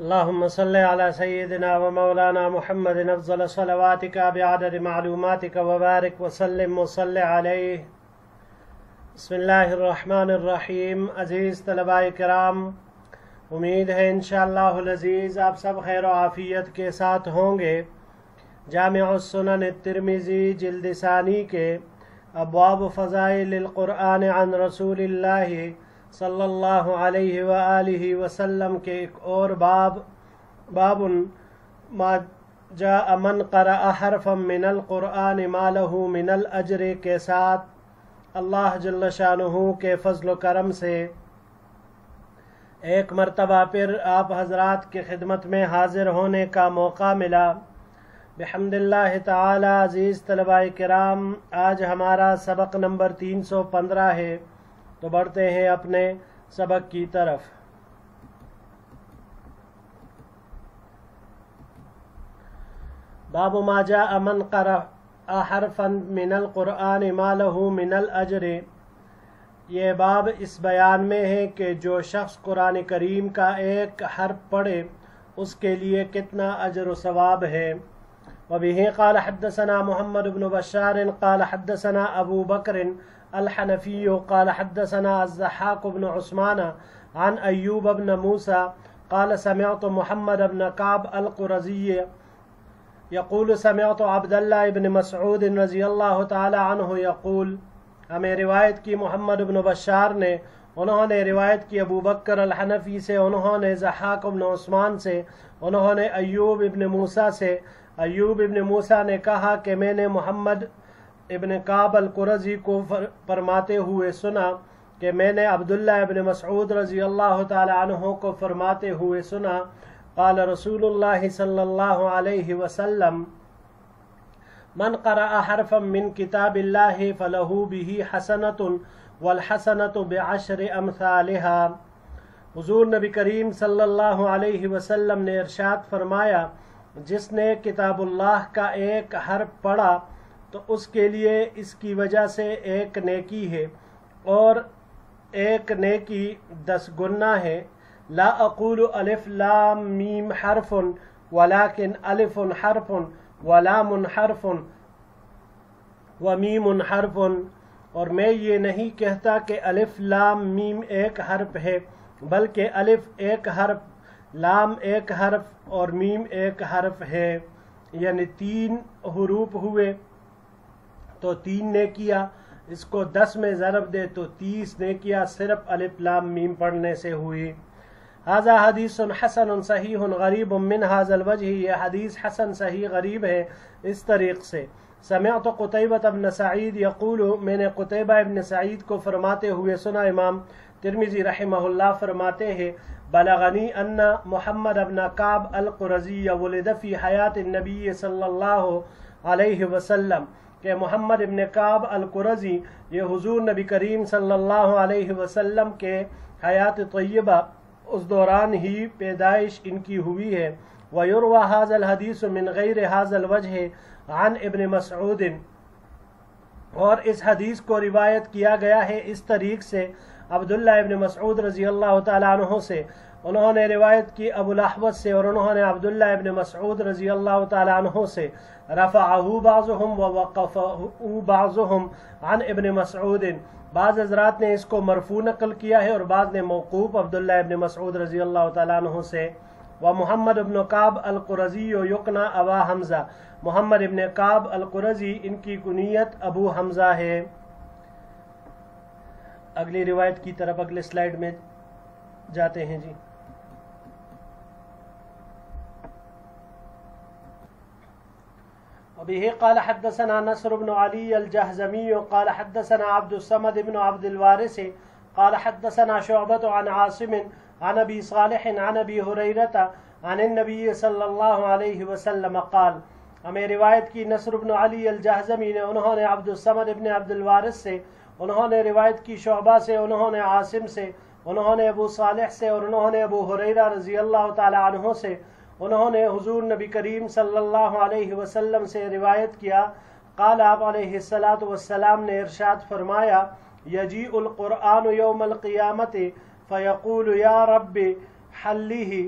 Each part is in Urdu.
اللهم صل على سيدنا ومولانا محمد افضل صلواتك بعدد معلوماتك وبارك وسلم وصل عليه. بسم اللہ الرحمن الرحیم. عزیز طلباء کرام، امید ہے انشاءاللہ العزیز آپ سب خیر و عافیت کے ساتھ ہوں گے. جامع السنن الترمذی جلد ثانی کے ابواب فضائل القرآن عن رسول اللہ صلی اللہ علیہ وآلہ وسلم کے ایک اور باب ما جاء من قرأ حرفا من القرآن ما له من الاجر کے ساتھ اللہ جل شانہ کے فضل و کرم سے ایک مرتبہ پھر آپ حضرات کی خدمت میں حاضر ہونے کا موقع ملا. بحمد اللہ تعالی. عزیز طلباء کرام، آج ہمارا سبق نمبر 315 ہے، تو بڑھتے ہیں اپنے سبق کی طرف. باب ما جاء من قرأ حرفا من القرآن ما له من الاجر. یہ باب اس بیان میں ہے کہ جو شخص قرآن کریم کا ایک حرف پڑھے اس کے لیے کتنا اجر و ثواب ہے. وبه قال حدثنا محمد بن بشار قال حدثنا ابو بکر الحنفی قال حدثنا الضحاك بن عثمان عن ایوب بن موسى قال سمعت محمد بن كعب القرظي يقول سمعت عبد الله بن مسعود رضی اللہ تعالی عنہ یقول. ہمیں روایت کی محمد بن بشار نے، انہوں نے روایت کی ابو بکر الحنفی سے، انہوں نے ضحاک بن عثمان سے، انہوں نے ایوب ابن موسیٰ سے. ایوب ابن موسیٰ نے کہا کہ میں نے محمد ابن کعب القرظی کو فرماتے ہوئے سنا کہ میں نے عبداللہ ابن مسعود رضی اللہ تعالی عنہ کو فرماتے ہوئے سنا. قال رسول اللہ صلی اللہ علیہ وسلم من قرأ حرفا من کتاب اللہ فلہ بہ حسنۃ والحسنۃ بعشر امثالها. حضور نبی کریم صلی اللہ علیہ وسلم نے ارشاد فرمایا، جس نے کتاب اللہ کا ایک حرف پڑھا تو اس کے لیے اس کی وجہ سے ایک نیکی ہے، اور ایک نیکی 10 گنا ہے. لا اقول الف لام میم حرف ولكن الف حرف ولام حرف ومیم حرف. اور میں یہ نہیں کہتا کہ الف لام میم ایک حرف ہے، بلکہ الف ایک حرف، لام ایک حرف اور میم ایک حرف ہے. یعنی 3 حروف ہوئے تو 3 نیکیاں، اس کو 10 میں ضرب دے تو 30 نیکیاں صرف الف لام میم پڑھنے سے ہوئی. ھذا حدیث حسن صحیح غریب من ھذا الوجہ. یہ حدیث حسن صحیح غریب ہے اس طریق سے. سمعت قتیبہ بن سعید یقول، میں نے قتیبہ ابن سعید کو فرماتے ہوئے سنا. امام ترمذی رحمہ اللہ فرماتے ہیں، بلغنی ان محمد ابن کعب القرظی ولد فی حیات النبی صلی اللہ علیہ وسلم، کہ محمد ابن کعب القرظی یہ حضور نبی کریم صلی اللہ علیہ وسلم کے حیات طیبہ اس دوران ہی پیدائش ان کی ہوئی ہے. ویروی ھذا الحدیث من غیر ھذا الوجہ عن ابن مسعود. اور اس حدیث کو روایت کیا گیا ہے اس طریق سے عبداللہ ابن مسعود رضی اللہ تعالیٰ عنہ سے. انہوں نے روایت کی ابو الاحوص سے، اور انہوں نے عبداللہ ابن مسعود رضی اللہ تعالیٰ عنہ سے. رفعہ بعضهم ووقفہ بعضهم عن ابن مسعود. بعض حضرات نے اس کو مرفوع نقل کیا ہے اور بعض نے موقوف عبداللہ ابن مسعود رضی اللہ تعالیٰ عنہ سے. ومحمد ابن کعب القرظی یقنا ابا حمزہ. محمد ابن کعب القرظی ان کی کنیت ابو حمزہ ہے. اگلی روایت کی طرف اگلے سلائیڈ میں جاتے ہیں جی. وبه قال حدثنا نصر بن علي الجهزمي قال حدثنا عبد الصمد بن عبد الوارث قال حدثنا شعبة عن عاصم عن ابي صالح عن ابي هريرة عن النبي صلى الله عليه وسلم قال. ہمیں روایت کی نصر بن علی الجہزمی نے، انہوں نے عبد الصمد ابن عبد الوارث سے، انہوں نے روایت کی شعبہ سے، انہوں نے عاصم سے، انہوں نے ابو صالح سے، اور انہوں نے ابو ہریرہ رضی اللہ تعالی عنہ سے، انہوں نے حضور نبی کریم صلی اللہ علیہ وسلم سے روایت کیا. قال آپ علیہ الصلاۃ والسلام نے ارشاد فرمایا، یجیء القرآن یوم القیامت فیقول یا رب حلیہ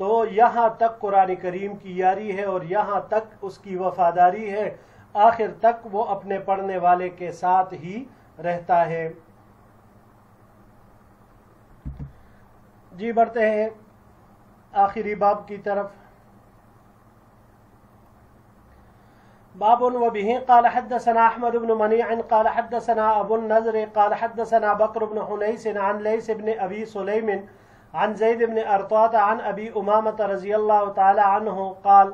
تو یہاں تک قرآن کریم کی یاری ہے اور یہاں تک اس کی وفاداری ہے، آخر تک وہ اپنے پڑھنے والے کے ساتھ ہی رہتا ہے۔ جی بڑھتے ہیں آخری باب کی طرف۔ باب وبه قال حدثنا احمد بن منيع قال حدثنا ابو النضر قال حدثنا بكر بن حنيس عن ليث بن ابي سليم عن زيد بن ارطاة عن ابي امامة رضی اللہ تعالی عنہ قال،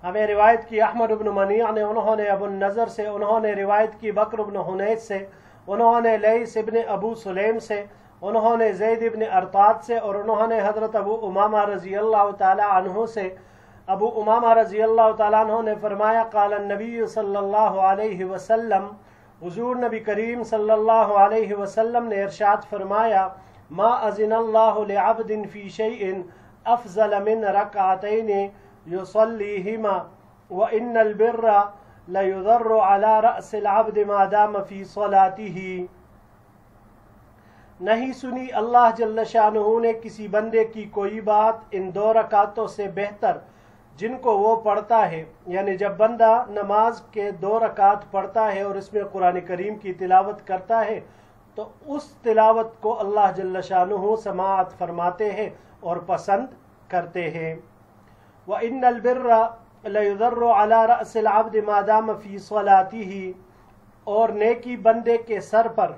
ہمیں روایت کی احمد بن منیع نے، انہوں نے ابو النضر سے، انہوں نے روایت کی بکر بن حنیس سے، انہوں نے لیث بن ابو سلیم سے، انہوں نے زید بن ارطاط سے، اور انہوں نے حضرت ابو امامہ رضی اللہ تعالی عنہ سے۔ ابو امامہ رضی اللہ تعالیٰ عنہ نے فرمایا، قال النبی صلی اللہ علیہ وسلم، حضور نبی کریم صلی اللہ علیہ وسلم نے ارشاد فرمایا، ما اذن اللہ لعبد فی شیء افضل من رکعتین یصلیہما وان البر لیضر علی رأس العبد ما دام فی صلاتہ۔ نہیں سنی اللہ جل شانہ نے کسی بندے کی کوئی بات ان 2 رکعتوں سے بہتر جن کو وہ پڑھتا ہے، یعنی جب بندہ نماز کے 2 رکعت پڑھتا ہے اور اس میں قرآن کریم کی تلاوت کرتا ہے تو اس تلاوت کو اللہ جل شانہ سماعت فرماتے ہیں اور پسند کرتے ہیں۔ وَإِنَّ الْبِرَّ لَيُضَرُّ عَلَى رَأْسِ الْعَبْدِ مَا دَامَ فِي صَلَاتِهِ، اور نیکی بندے کے سر پر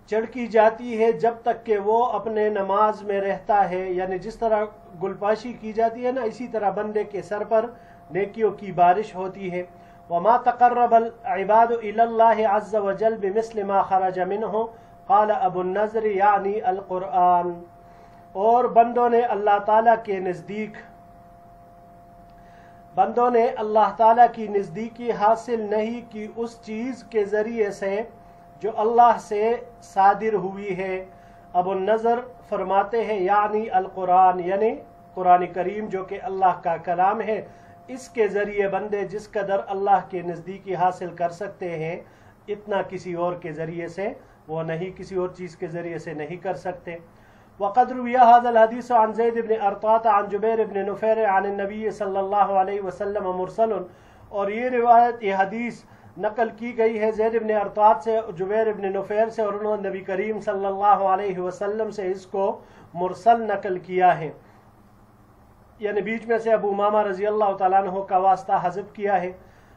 چڑکی جاتی ہے جب تک کہ وہ اپنے نماز میں رہتا ہے، یعنی جس طرح گلپاشی کی جاتی ہے نا، اسی طرح بندے کے سر پر نیکیوں کی بارش ہوتی ہے۔ وما تقرب العباد الى اللہ عز وجل بمثل ما خرج منہ، قال ابو النضر یعنی القرآن، اور بندوں نے اللہ تعالیٰ کی نزدیکی حاصل نہیں کی اس چیز کے ذریعے سے جو اللہ سے صادر ہوئی ہے۔ ابو النضر فرماتے ہیں یعنی القرآن، یعنی قرآن کریم جو کہ اللہ کا کلام ہے، اس کے ذریعے بندے جس قدر اللہ کے نزدیکی حاصل کر سکتے ہیں اتنا کسی اور کے ذریعے سے وہ نہیں، کسی اور چیز کے ذریعے سے نہیں کر سکتے۔ وقد روی هذا الحدیث عن زید بن ارطاط عن جبیر بن نفیر عن النبی صلی اللہ علیہ وسلم مرسل، اور یہ حدیث نقل کی گئی ہے زید بن ارطاط سے، جبیر بن نفیر سے، اور انہوں نے نبی کریم صلی اللہ علیہ وسلم سے اس کو مرسل نقل کیا ہے، یعنی بیچ میں سے ابو امامہ رضی اللہ تعالیٰ عنہ کا واسطہ حذف کیا ہے۔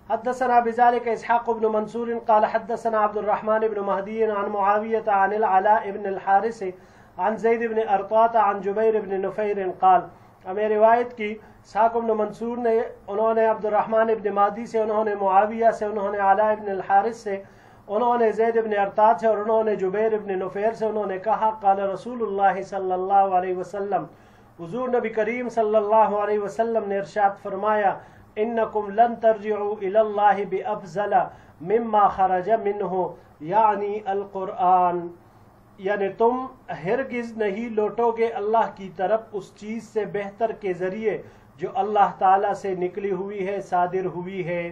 حدثنا بذلك اسحاق بن منصور قال حدثنا عبد الرحمن بن مہدی عن معاویة عن العلاء بن الحارث عن زید بن ارطاط عن جبیر بن نفیر قال، ہمیں روایت کی اسحاق بن منصور نے، انہوں نے عبد الرحمن بن مہدی سے، انہوں نے معاویہ سے، انہوں نے علاء بن الحارث سے، انہوں نے زید بن ارطاط سے، اور انہوں نے جبیر بن نفیر سے، انہوں نے کہا، قال رسول اللہ صلی اللہ علیہ وسلم، حضور نبی کریم صلی اللہ علیہ وسلم نے ارشاد فرمایا، انکم لن ترجعوا الی اللہ بافضل مما خرج منہ یعنی القرآن، یعنی تم ہرگز نہیں لوٹو گے اللہ کی طرف اس چیز سے بہتر کے ذریعے جو اللہ تعالیٰ سے نکلی ہوئی ہے، صادر ہوئی ہے۔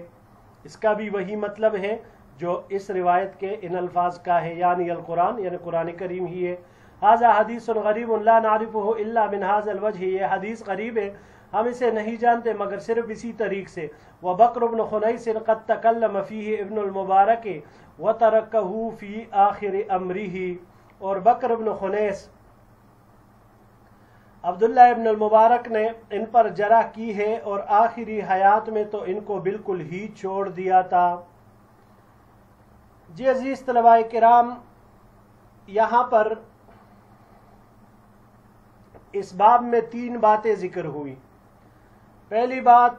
اس کا بھی وہی مطلب ہے جو اس روایت کے ان الفاظ کا ہے، یعنی القرآن، یعنی قرآن کریم ہی ہے۔ ھذا حدیث غریب لا نعرفہ الا من ھذا الوجہ، یہ حدیث غریب ہے، ہم اسے نہیں جانتے مگر صرف اسی طریق سے۔ وبکر بن خنیس قد تکلم فیہ ابن المبارک وترکہ فی آخر امرہ، اور بکر بن خنیس عبداللہ ابن المبارک نے ان پر جرح کی ہے اور آخری حیات میں تو ان کو بالکل ہی چھوڑ دیا تھا۔ جی عزیز طلباء کرام، یہاں پر اس باب میں 3 باتیں ذکر ہوئی۔ پہلی بات،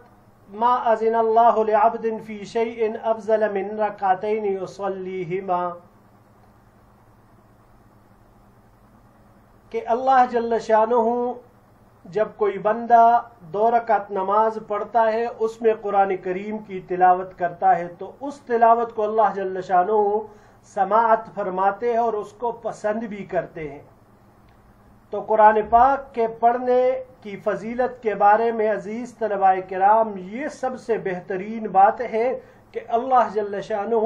ما اذن اللہ لعبد فی شیء افضل من رکعتین یصلیہما، کہ اللہ جل شانہ جب کوئی بندہ 2 رکعت نماز پڑھتا ہے، اس میں قرآن کریم کی تلاوت کرتا ہے تو اس تلاوت کو اللہ جل شانہ سماعت فرماتے ہیں اور اس کو پسند بھی کرتے ہیں۔ تو قرآن پاک کے پڑھنے کی فضیلت کے بارے میں عزیز طلباء کرام، یہ سب سے بہترین بات ہے کہ اللہ جل شانہ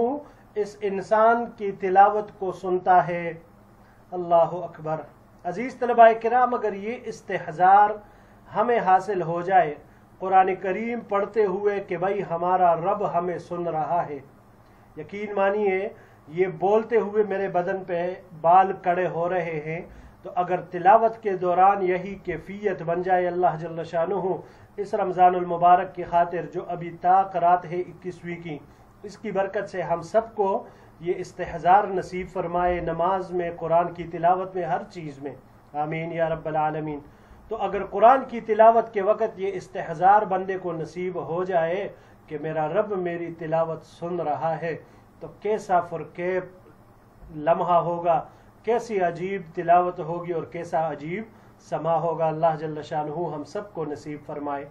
اس انسان کی تلاوت کو سنتا ہے۔ اللہ اکبر۔ عزیز طلباء کرام، اگر یہ استحضار ہمیں حاصل ہو جائے قرآن کریم پڑھتے ہوئے کہ بھائی ہمارا رب ہمیں سن رہا ہے، یقین مانیے یہ بولتے ہوئے میرے بدن پہ بال کڑے ہو رہے ہیں، تو اگر تلاوت کے دوران یہی کیفیت بن جائے اللہ جل شانہ اس رمضان المبارک کی خاطر جو ابھی طاق رات ہے 21ویں کی، اس کی برکت سے ہم سب کو یہ استحضار نصیب فرمائے، نماز میں، قرآن کی تلاوت میں، ہر چیز میں، آمین یا رب العالمین۔ تو اگر قرآن کی تلاوت کے وقت یہ استحضار بندے کو نصیب ہو جائے کہ میرا رب میری تلاوت سن رہا ہے، تو کیسا فرقیب لمحہ ہوگا، کیسی عجیب تلاوت ہوگی اور کیسا عجیب سما ہوگا۔ اللہ جل شانہ ہم سب کو نصیب فرمائے۔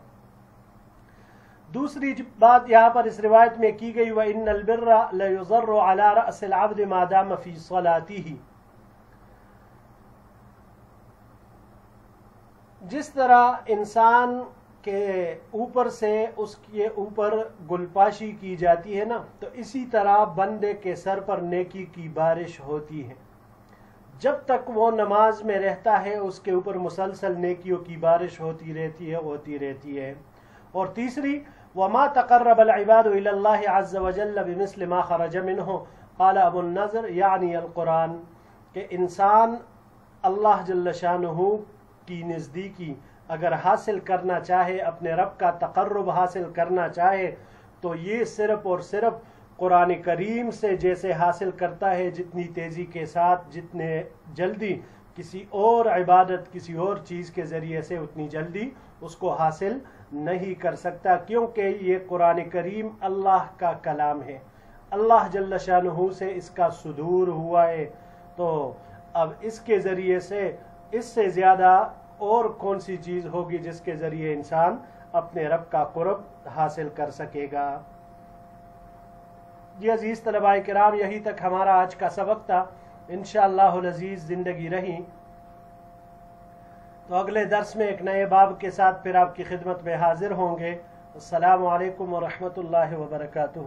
دوسری بات یہاں پر اس روایت میں کی گئی، وَإِنَّ الْبِرَّ لَيُضَرُّ عَلَى رَأْسِ الْعَبْدِ مَا دَامَ فِي صَلَاتِهِ۔ جس طرح انسان کے اوپر سے اس کے اوپر گلپاشی کی جاتی ہے نا، تو اسی طرح بندے کے سر پر نیکی کی بارش ہوتی ہے، جب تک وہ نماز میں رہتا ہے اس کے اوپر مسلسل نیکیوں کی بارش ہوتی رہتی ہے۔ اور تیسری، وما تقرب العباد الى اللہ عز وجل بمثل ما خرج منہ، قال ابو النضر یعنی القرآن، کہ انسان اللہ جل شانہ کی نزدیکی اگر حاصل کرنا چاہے، اپنے رب کا تقرب حاصل کرنا چاہے، تو یہ صرف اور صرف قرآن کریم سے جیسے حاصل کرتا ہے، جتنی تیزی کے ساتھ، جتنے جلدی کسی اور عبادت، کسی اور چیز کے ذریعے سے اتنی جلدی اس کو حاصل نہیں کر سکتا، کیونکہ یہ قرآن کریم اللہ کا کلام ہے، اللہ جل شانہ سے اس کا صدور ہوا ہے۔ تو اب اس کے ذریعے سے اس سے زیادہ اور کون سی چیز ہوگی جس کے ذریعے انسان اپنے رب کا قرب حاصل کر سکے گا۔ جی عزیز طلباء کرام، یہی تک ہمارا آج کا سبق تھا، انشاءاللہ العزیز زندگی رہی تو اگلے درس میں ایک نئے باب کے ساتھ پھر آپ کی خدمت میں حاضر ہوں گے۔ السلام علیکم ورحمۃ اللہ وبرکاتہ۔